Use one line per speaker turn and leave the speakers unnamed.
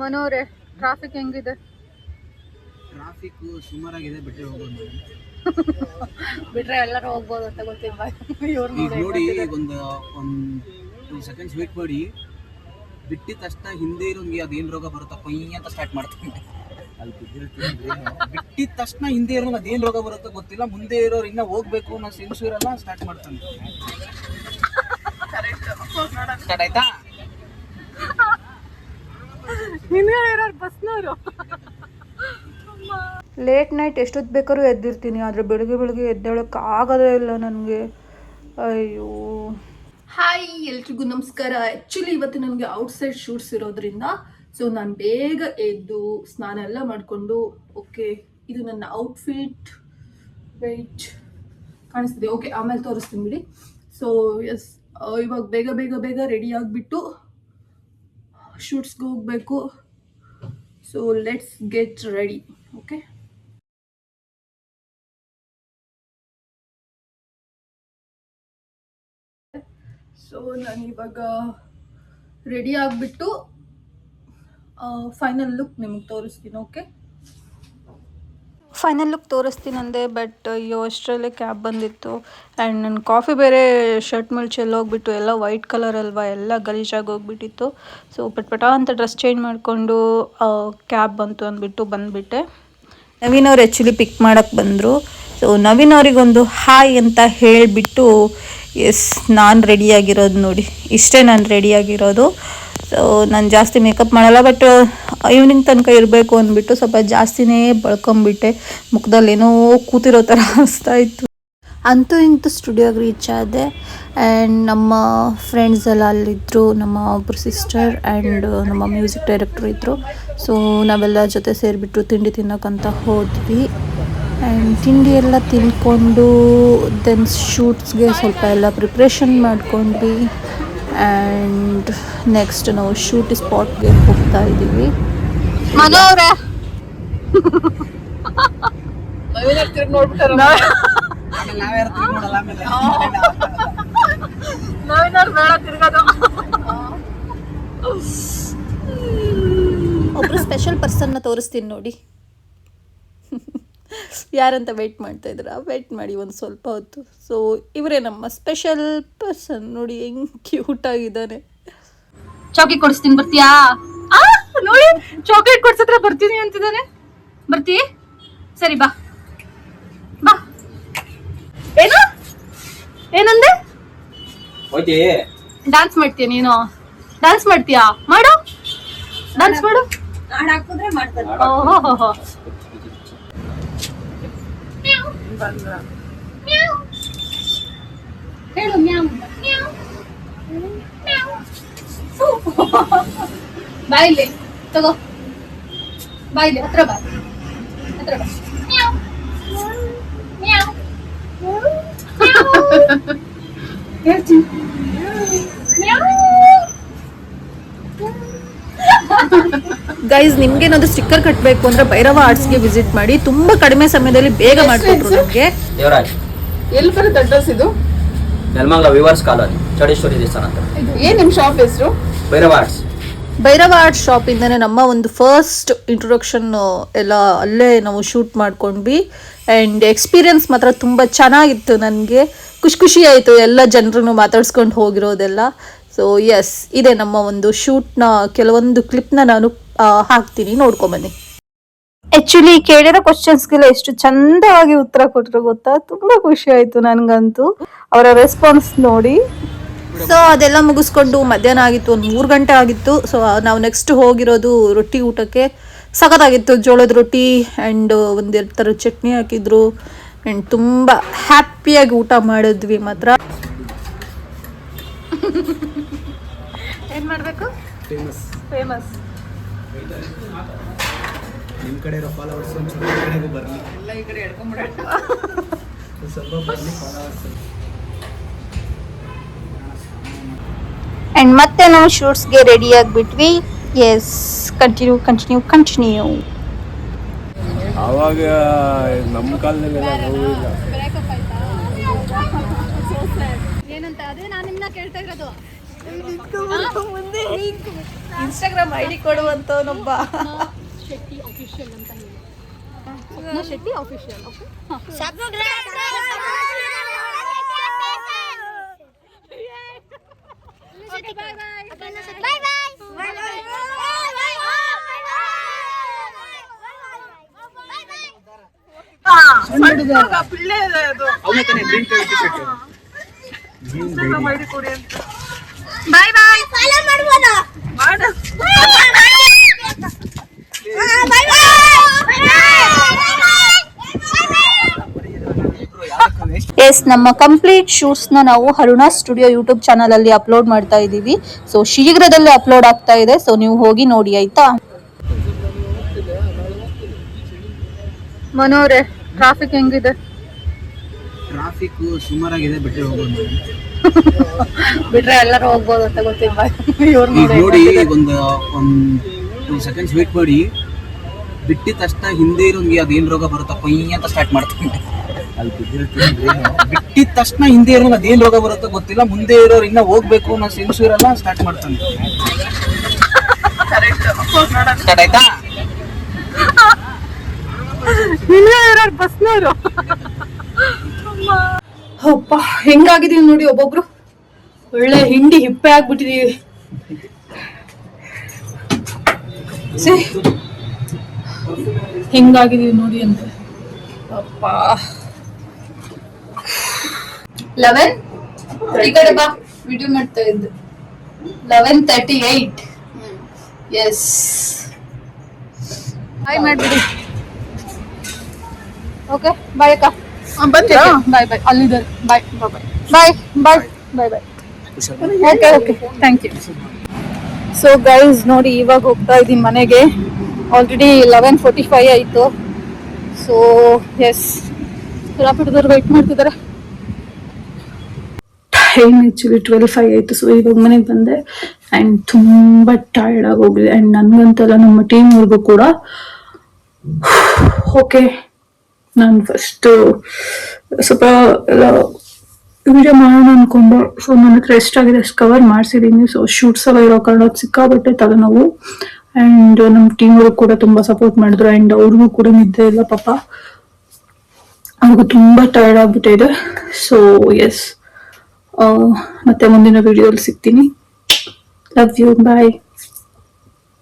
ಮನೋರೆ traffic ಹೆಂಗಿದೆ?
Traffic ಸುಮಾರಾಗಿದೆ, ಬಿಟ್ಟರೆ ಹೋಗ್ಬೋದು.
ಬಿಟ್ರೆ ಎಲ್ಲರೂ ಹೋಗ್ಬೋದು ಅಂತ ಗೊತ್ತಿಲ್ಲ.
ಈಗ ನೋಡಿ, ಒಂದು 2 seconds ವೇಟ್ ಮಾಡಿ, ಬಿಟ್ಟಿದ ತಕ್ಷಣ ಹಿಂದೆ ಇರೋಂಗೆ ಅದೇನು ರೋಗ ಬರುತ್ತಾ ಕೊಯ್ ಅಂತ ಸ್ಟಾರ್ಟ್ ಮಾಡ್ತಾನೆ. ಬಿಟ್ಟಿದ ತಕ್ಷಣ ಹಿಂದೆ ಇರೋಂಗೆ ಅದೇನು ರೋಗ ಬರುತ್ತೋ ಗೊತ್ತಿಲ್ಲ, ಮುಂದೆ ಇರೋರು ಇನ್ನ ಹೋಗ್ಬೇಕು ಅನ್ನೋ ಸೆನ್ಸ್ ಇರಲ್ಲ, ಸ್ಟಾರ್ಟ್ ಮಾಡ್ತಾನೆ. ಸ್ಟಾರ್ಟ್ ಆಯ್ತಾ?
ಬಸ್ನವರು ಲೇಟ್ ನೈಟ್ ಎಷ್ಟೊತ್ತು ಬೇಕಾದ್ರೂ ಎದ್ದಿರ್ತೀನಿ, ಆದರೆ ಬೆಳಗ್ಗೆ ಎದ್ದೇಳಕ್ಕೆ ಆಗೋದೇ ಇಲ್ಲ ನನಗೆ. ಅಯ್ಯೋ. ಹಾಯ್, ಎಲ್ರಿಗೂ ನಮಸ್ಕಾರ. ಆ್ಯಕ್ಚುಲಿ ಇವತ್ತು ನನಗೆ ಔಟ್ಸೈಡ್ ಶೂಟ್ಸ್ ಇರೋದ್ರಿಂದ ಸೊ ನಾನು ಬೇಗ ಎದ್ದು ಸ್ನಾನ ಎಲ್ಲ ಮಾಡಿಕೊಂಡು, ಓಕೆ ಇದು ನನ್ನ ಔಟ್ಫಿಟ್, ವೆಯ್ಟ್ ಕಾಣಿಸ್ತಿದೆ, ಓಕೆ ಆಮೇಲೆ ತೋರಿಸ್ತೀನಿ ಬಿಡಿ. ಸೊ ಎಸ್, ಇವಾಗ ಬೇಗ ರೆಡಿ ಆಗಿಬಿಟ್ಟು ಶೂಟ್ಸ್ಗೆ ಹೋಗಬೇಕು. So let's get ready. Okay, so ನಾನು ಇವಾಗ ರೆಡಿ ಆಗಿಬಿಟ್ಟು ಫೈನಲ್ ಲುಕ್ ನಿಮಗೆ ತೋರಿಸ್ತೀನಿ. ಓಕೆ, ಫೈನಲ್ ಲುಕ್ ತೋರಿಸ್ತೀನಿ ಅಂದೆ, ಬಟ್ ಅಯ್ಯೋ ಅಷ್ಟರಲ್ಲೇ ಕ್ಯಾಬ್ ಬಂದಿತ್ತು. ಆ್ಯಂಡ್ ನನ್ನ ಕಾಫಿ ಬೇರೆ ಶರ್ಟ್ ಮೇಲೆ ಚೆಲ್ಲೋಗ್ಬಿಟ್ಟು, ಎಲ್ಲ ವೈಟ್ ಕಲರ್ ಅಲ್ವಾ, ಎಲ್ಲ ಗಲೀಜಾಗಿ ಹೋಗ್ಬಿಟ್ಟಿತ್ತು. ಸೊ ಪಟ ಅಂತ ಡ್ರೆಸ್ ಚೇಂಜ್ ಮಾಡಿಕೊಂಡು ಕ್ಯಾಬ್ ಬಂತು ಅಂದ್ಬಿಟ್ಟು ಬಂದುಬಿಟ್ಟೆ. ನವೀನ್ ಅವ್ರು ಆ್ಯಕ್ಚುಲಿ ಪಿಕ್ ಮಾಡೋಕ್ಕೆ ಬಂದರು. ಸೊ ನವೀನ್ ಅವ್ರಿಗೊಂದು ಹಾಯ್ ಅಂತ ಹೇಳಿಬಿಟ್ಟು, ಎಸ್ ನಾನು ರೆಡಿಯಾಗಿರೋದು ನೋಡಿ, ಇಷ್ಟೇ ನಾನು ರೆಡಿಯಾಗಿರೋದು. ಸೊ ನಾನು ಜಾಸ್ತಿ ಮೇಕಪ್ ಮಾಡಲ್ಲ, ಬಟ್ ಈವ್ನಿಂಗ್ ತನಕ ಇರಬೇಕು ಅಂದ್ಬಿಟ್ಟು ಸ್ವಲ್ಪ ಜಾಸ್ತಿನೇ ಬಳ್ಕೊಂಬಿಟ್ಟೆ. ಮುಖದಲ್ಲಿ ಏನೋ ಕೂತಿರೋ ಥರ ಅನಿಸ್ತಾ ಇತ್ತು. ಅಂತೂ ಇಂತೂ ಸ್ಟುಡಿಯೋಗೆ ರೀಚ್ ಆದೆ. ಆ್ಯಂಡ್ ನಮ್ಮ ಫ್ರೆಂಡ್ಸ್ ಎಲ್ಲ ಅಲ್ಲಿದ್ದರು, ನಮ್ಮ ಒಬ್ಬರು ಸಿಸ್ಟರ್ ಆ್ಯಂಡ್ ನಮ್ಮ ಮ್ಯೂಸಿಕ್ ಡೈರೆಕ್ಟ್ರು ಇದ್ದರು. ಸೊ ನಾವೆಲ್ಲ ಜೊತೆ ಸೇರಿಬಿಟ್ಟು ತಿಂಡಿ ತಿನ್ನೋಕ್ಕಂತ ಹೋದ್ವಿ. ಆ್ಯಂಡ್ ತಿಂಡಿ ಎಲ್ಲ ತಿನ್ಕೊಂಡು ದೆನ್ ಶೂಟ್ಸ್ಗೆ ಸ್ವಲ್ಪ ಎಲ್ಲ ಪ್ರಿಪ್ರೇಷನ್ ಮಾಡ್ಕೊಂಡ್ವಿ. ಆ್ಯಂಡ್ ನೆಕ್ಸ್ಟ್ ನಾವು ಶೂಟ್ ಸ್ಪಾಟ್ಗೆ ಹೋಗ್ತಾ ಇದ್ದೀವಿ. ಮನೋರೆ ಒಬ್ರು ಸ್ಪೆಷಲ್ ಪರ್ಸನ್ನ ತೋರಿಸ್ತೀನಿ ನೋಡಿ. ಯಾರಂತ ವೆಯ್ಟ್ ಮಾಡ್ತಾ ಇದ್ದೀರಾ? ವೆಯ್ಟ್ ಮಾಡಿ ಒಂದು ಸ್ವಲ್ಪ ಹೊತ್ತು. ಸೊ ಇವರೇ ನಮ್ಮ ಸ್ಪೆಷಲ್ ಪರ್ಸನ್. ನೋಡಿ ಹೆಂಗ್ ಕ್ಯೂಟ್ ಆಗಿದ್ದಾನೆ. ಚಾಕ್ಲೇಟ್ ಕೊಡಿಸ್ತೀನಿ, ಬರ್ತೀಯಾ? ನೋಡಿ ಚಾಕ್ಲೇಟ್ ಕೊಡ್ಸಿದ್ರೆ ಬರ್ತೀನಿ ಅಂತಿದ್ದಾನೆ. ಬರ್ತೀ? ಸರಿ ಬಾ ಬಾ. ಏನು ಏನಂದೆ? ಡ್ಯಾನ್ಸ್ ಮಾಡ್ತೀಯ ನೀನು? ಡ್ಯಾನ್ಸ್ ಮಾಡ್ತೀಯಾ? ಮಾಡು, ಡ್ಯಾನ್ಸ್ ಮಾಡು. ಓಹೋ, ಹೇಳು ಮ್ಯಾವ್. ಬಾಯಿಲಿ ತಗೋ, ಬಾಯಿಲಿ ಹತ್ರ ಬಾ, ಹತ್ರ ಬಾ. ಹೇಳ್ತೀನಿ. ಗೈಸ್, ನಿಮ್ಗೇನಾದ್ರು ಸ್ಟಿಕ್ಕರ್ ಕಟ್ಟಬೇಕು ಅಂದ್ರೆ ಭೈರವ ಆರ್ಟ್ಸ್ಗೆ ವಿಸಿಟ್ ಮಾಡಿ, ತುಂಬಾ ಕಡಿಮೆ ಸಮಯದಲ್ಲಿ ಬೇಗ ಮಾಡ್ಕೊಟ್ರು ನಮಗೆ.
ದೇವರಾಜ್,
ಎಲ್ಲಿ ಬರುತ್ತೆ ಅಡ್ರೆಸ್ ಇದು?
ನೆಲಮಂಗಲ ವಿವರ್ಸ್ ಕಾಲೋನಿ, ಚೌಡೇಶ್ವರಿ ದೇವಸ್ಥಾನ ಅಂತ.
ಏನ್ ನಿಮ್ ಶಾಪ್ ಹೆಸರು?
Bhairava arts.
Bhairava arts shop ಇಂದಾನೆ ನಮ್ಮ ಒಂದು ಫಸ್ಟ್ ಇಂಟ್ರೊಡಕ್ಷನ್ ಎಲ್ಲ ಅಲ್ಲೇ ನಾವು ಶೂಟ್ ಮಾಡ್ಕೊಂಡ್ವಿ. ಆ್ಯಂಡ್ ಎಕ್ಸ್ಪೀರಿಯನ್ಸ್ ಮಾತ್ರ ತುಂಬ ಚೆನ್ನಾಗಿತ್ತು. ನನಗೆ ಖುಷಿ ಆಯಿತು ಎಲ್ಲ ಜನರನ್ನು ಮಾತಾಡ್ಸ್ಕೊಂಡು ಹೋಗಿರೋದೆಲ್ಲ. ಸೊ ಎಸ್, ಇದೆ ನಮ್ಮ ಒಂದು ಶೂಟ್ನ ಕೆಲವೊಂದು ಕ್ಲಿಪ್ನ ನಾನು ಹಾಕ್ತೀನಿ, ನೋಡ್ಕೊಂಬನ್ನಿ. ಆ್ಯಕ್ಚುಲಿ ಕೇಳಿರೋ ಕ್ವಶನ್ಸ್ಗೆಲ್ಲ ಎಷ್ಟು ಚಂದವಾಗಿ ಉತ್ತರ ಕೊಟ್ಟರು ಗೊತ್ತಾ? ತುಂಬ ಖುಷಿ ಆಯಿತು ನನಗಂತೂ ಅವರ ರೆಸ್ಪಾನ್ಸ್ ನೋಡಿ. ಸೊ ಅದೆಲ್ಲ ಮುಗಿಸ್ಕೊಂಡು ಮಧ್ಯಾಹ್ನ ಆಗಿತ್ತು, ಒಂದು 3 ಗಂಟೆ ಆಗಿತ್ತು. ಸೊ ನಾವು ನೆಕ್ಸ್ಟ್ ಹೋಗಿರೋದು ರೊಟ್ಟಿ ಊಟಕ್ಕೆ. ಸಖತ್ತಾಗಿತ್ತು, ಜೋಳದ ರೊಟ್ಟಿ ಆ್ಯಂಡ್ 1-2 ಥರ ಚಟ್ನಿ ಹಾಕಿದ್ರು. ಆ್ಯಂಡ್ ತುಂಬ ಹ್ಯಾಪಿಯಾಗಿ ಊಟ ಮಾಡಿದ್ವಿ ಮಾತ್ರ. ಏನು ಮಾಡಬೇಕು? ಫೇಮಸ್
ನಿಮ್ಮ ಕಡೆ ಇರೋ ಫಾಲೋವರ್ಸ್ ಒಂಚೂರು ಈ ಕಡೆಗೂ ಬರಲಿ, ಎಲ್ಲ ಈ ಕಡೆ ಎಡ್ಕೊಂಡ್ಬಿಡೋಣ, ಸ್ವಲ್ಪ ಬರಲಿ ಫಾಲೋವರ್ಸ್.
ಆ್ಯಂಡ್ ಮತ್ತೆ ನಾವು ಶೂಟ್ಸ್ಗೆ ರೆಡಿ ಆಗಿಬಿಟ್ವಿ. Yes, continue.
ಆವಾಗ ನಮ್ಮ ಕಾಲದಲ್ಲೆಲ್ಲ ನೋವು ಇಲ್ಲ.
ಏನಂತ? ಅದೇ ನಾನು ನಿಮ್ಮನ್ನ ಕೇಳ್ತಾ ಇರೋದು. ಇನ್ಸ್ಟಾಗ್ರಾಮ್ ಐಡಿ ಕೊಡುವಂತವನೊಬ್ಬ.
ಶೆಟ್ಟಿ ಆಫಿಷಿಯಲ್.
ಅವನೇ ತಾನೇ green colour T shirt.
Bye bye. Yes, ನಮ್ಮ ಕಂಪ್ಲೀಟ್ ಶೂಟ್ಸ್ನ ನಾವು ಅರುಣಾ ಸ್ಟುಡಿಯೋ ಯೂಟ್ಯೂಬ್ ಚಾನಲ್ ಅಲ್ಲಿ ಅಪ್ಲೋಡ್ ಮಾಡ್ತಾ ಇದ್ದೀವಿ. ಸೊ ಶೀಘ್ರದಲ್ಲೇ ಅಪ್ಲೋಡ್ ಆಗ್ತಾ ಇದೆ. ಸೊ ನೀವು ಹೋಗಿ ನೋಡಿ ಆಯ್ತಾ. ಮನೋರೆ, ಟ್ರಾಫಿಕ್ ಹೆಂಗಿದೆ?
ಟ್ರಾಫಿಕ್ ಸುಮಾರಾಗಿದೆ, ಬಿಟ್ಟರೆ ಹೋಗ್ಬೋದು.
ಬಿಟ್ರೆ ಎಲ್ಲರೂ ಹೋಗ್ಬೋದು ಅಂತ ಗೊತ್ತಿಲ್ಲ.
ಈಗ ನೋಡಿ, ಒಂದು 2 seconds ವೇಟ್ ಮಾಡಿ, ಬಿಟ್ಟಿದ ತಕ್ಷಣ ಹಿಂದೆ ಇರೋನ್ಗೆ ಅದೇನ್ ರೋಗ ಬರುತ್ತಾ ಕೊಯ್ ಅಂತ ಸ್ಟಾರ್ಟ್ ಮಾಡ್ತೀನಿ. ಬಿಟ್ಟಿದ ತಕ್ಷಣ ಹಿಂದೆ ಇರೋನ್ ಅದೇನ್ ರೋಗ ಬರುತ್ತೋ ಗೊತ್ತಿಲ್ಲ, ಮುಂದೆ ಇರೋರು ಇನ್ನ ಹೋಗ್ಬೇಕು ಅನ್ನೋ ಸೆನ್ಸು ಇರಲ್ಲ, ಸ್ಟಾರ್ಟ್ ಮಾಡ್ತಾನೆ. ಸ್ಟಾರ್ಟ್ ಆಯ್ತಾ?
ಬಸ್ನವರು ಅಪ್ಪ ಹೆಂಗಾಗಿದೀವಿ ನೋಡಿ. ಒಬ್ಬೊಬ್ರು ಒಳ್ಳೆ ಹಿಂಡಿ ಹಿಪ್ಪೆ ಆಗ್ಬಿಟ್ಟಿದೀವಿ. ಹೆಂಗಾಗಿದೀವಿ ನೋಡಿ ಅಂತ. ಅಪ್ಪ 11 ಈ ಕಡೆ ಬಾ, ವಿಡಿಯೋ ಮಾಡ್ತಾ ಇದ್ದು. 11:38. ಎಸ್, ಬಾಯ್ ಮಾಡ್ಬಿಡಿ. ಓಕೆ, ಬಾಯ್ ಅಕ್ಕ. Bye bye. ಅಲ್ಲಿದ್ದಾರೆ. Bye bye bye bye bye bye. Okay okay, thank you. So guys ನೋಡಿ, ಇವಾಗ ಹೋಗ್ತಾ ಇದ್ದೀನಿ ಮನೆಗೆ. ಆಲ್ರೆಡಿ 11:45 ಆಯಿತು. ಸೊ ಎಸ್, ರಾಪಿಡ್ದವ್ರು ವೆಯ್ಟ್ ಮಾಡ್ತಿದ್ದಾರೆ. ಟೈಮ್ ಆ್ಯಕ್ಚುಲಿ 12:05 ಆಯಿತು. ಸೊ ಇವಾಗ ಮನೆಗೆ ಬಂದೆ ಆ್ಯಂಡ್ ತುಂಬ ಟಯರ್ಡ್ ಆಗೋಗಿದೆ. ಆ್ಯಂಡ್ ನನಗಂತಲ್ಲ, ನಮ್ಮ ಟೀಮ್ ಅವ್ರಿಗೂ ಕೂಡ. ಓಕೆ, ನಾನು ಫಸ್ಟು ಸ್ವಲ್ಪ ಎಲ್ಲ ವಿಡಿಯೋ ಮಾಡೋಣ ಅನ್ಕೊಂಡೆ. ಸೊ ನನ್ನ ಹತ್ರ ಎಷ್ಟಾಗಿದೆ ಅಷ್ಟು ಕವರ್ ಮಾಡಿಸಿದ್ದೀನಿ. ಸೊ ಶೂಟ್ಸ್ ಎಲ್ಲ ಇರೋ ಕಾರಣ ಸಿಕ್ಕಾಬಟ್ಟೆ ತಲೆನೋವು. ಆ್ಯಂಡ್ ನಮ್ಮ ಟೀಮ್ ಅವ್ರಿಗೆ ಕೂಡ ತುಂಬ ಸಪೋರ್ಟ್ ಮಾಡಿದ್ರು. ಆ್ಯಂಡ್ ಅವ್ರಿಗೂ ಕೂಡ ನಿದ್ದೆ ಇಲ್ಲ ಪಾಪ, ಅವ್ರಿಗೂ ತುಂಬ ಟಯರ್ಡ್ ಆಗ್ಬಿಟ್ಟಿದೆ. ಸೊ ಎಸ್, ಮತ್ತೆ ಮುಂದಿನ ವಿಡಿಯೋಲಿ ಸಿಗ್ತೀನಿ. Love you, bye.